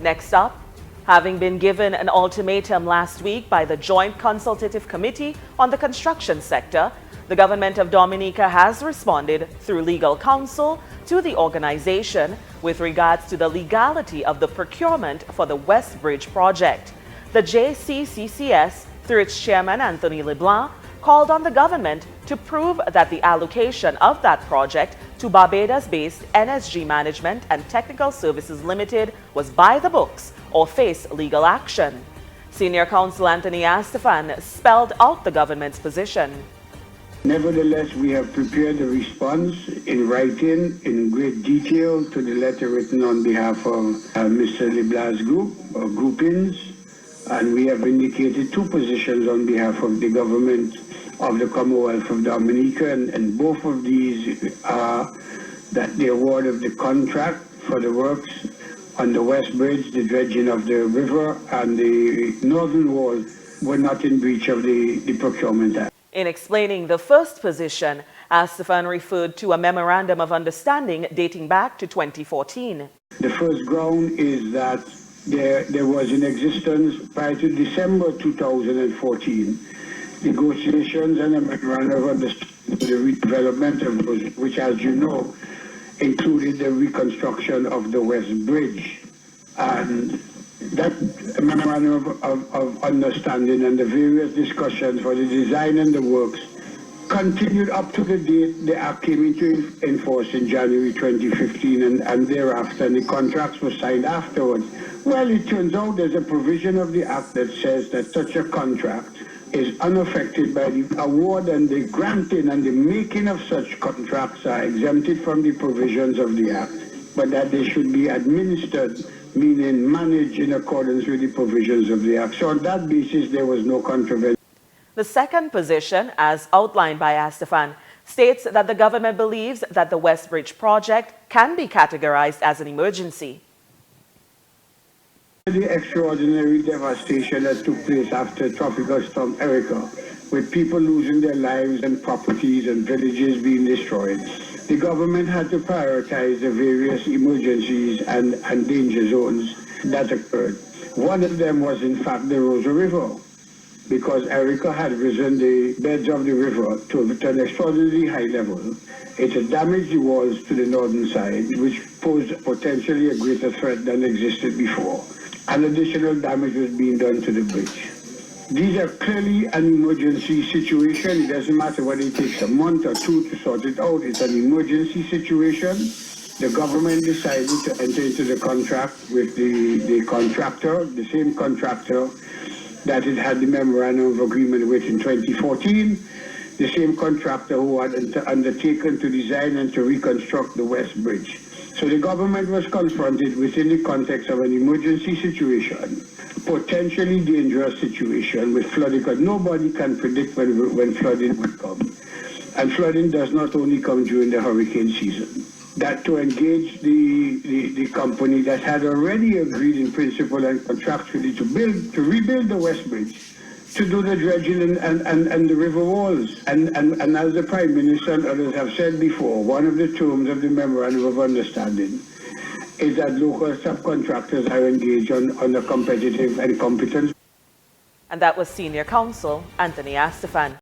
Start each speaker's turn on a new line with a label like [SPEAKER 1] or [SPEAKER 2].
[SPEAKER 1] Next up, having been given an ultimatum last week by the Joint Consultative Committee on the Construction Sector, the government of Dominica has responded through legal counsel to the organization with regards to the legality of the procurement for the West Bridge project. The Jcccs, through its chairman Anthony LeBlanc, called on the government to prove that the allocation of that project to Barbados-based NSG Management and Technical Services Limited was by the books or face legal action. Senior Counsel Anthony Astefan spelled out the government's position.
[SPEAKER 2] Nevertheless, we have prepared a response in writing in great detail to the letter written on behalf of Mr. LeBlanc's group or groupings, and we have indicated two positions on behalf of the government of the Commonwealth of Dominica, and both of these are that the award of the contract for the works on the West Bridge, the dredging of the river, and the northern wall were not in breach of the Procurement Act.
[SPEAKER 1] In explaining the first position, Astefan referred to a memorandum of understanding dating back to 2014.
[SPEAKER 2] The first ground is that there was in existence prior to December 2014 negotiations and a memorandum of understanding for the redevelopment of those, which, as you know, included the reconstruction of the West Bridge. And that memorandum of understanding and the various discussions for the design and the works continued up to the date the Act came into enforce in January 2015 and thereafter, and the contracts were signed afterwards. Well, it turns out there's a provision of the Act that says that such a contract is unaffected by the award, and the granting and the making of such contracts are exempted from the provisions of the Act, but that they should be administered, meaning managed in accordance with the provisions of the Act. So on that basis, there was no controversy.
[SPEAKER 1] The second position, as outlined by Astefan, states that the government believes that the West Bridge project can be categorized as an emergency.
[SPEAKER 2] The extraordinary devastation that took place after Tropical Storm Erica, with people losing their lives and properties and villages being destroyed, the government had to prioritize the various emergencies and danger zones that occurred. One of them was, in fact, the Rosa River, because Erica had risen the beds of the river to an extraordinarily high level. It had damaged the walls to the northern side, which posed potentially a greater threat than existed before. And additional damage was being done to the bridge. These are clearly an emergency situation. It doesn't matter whether it takes a month or two to sort it out. It's an emergency situation. The government decided to enter into the contract with the contractor, the same contractor that it had the memorandum of agreement with in 2014, the same contractor who had undertaken to design and to reconstruct the West Bridge. So the government was confronted within the context of an emergency situation, potentially dangerous situation with flooding, because nobody can predict when flooding will come. And flooding does not only come during the hurricane season. That to engage the company that had already agreed in principle and contractually to rebuild the West Bridge, to do the dredging and the river walls. And as the Prime Minister and others have said before, one of the terms of the Memorandum of Understanding is that local subcontractors are engaged on a competitive and competent.
[SPEAKER 1] And that was Senior Counsel Anthony Astefan.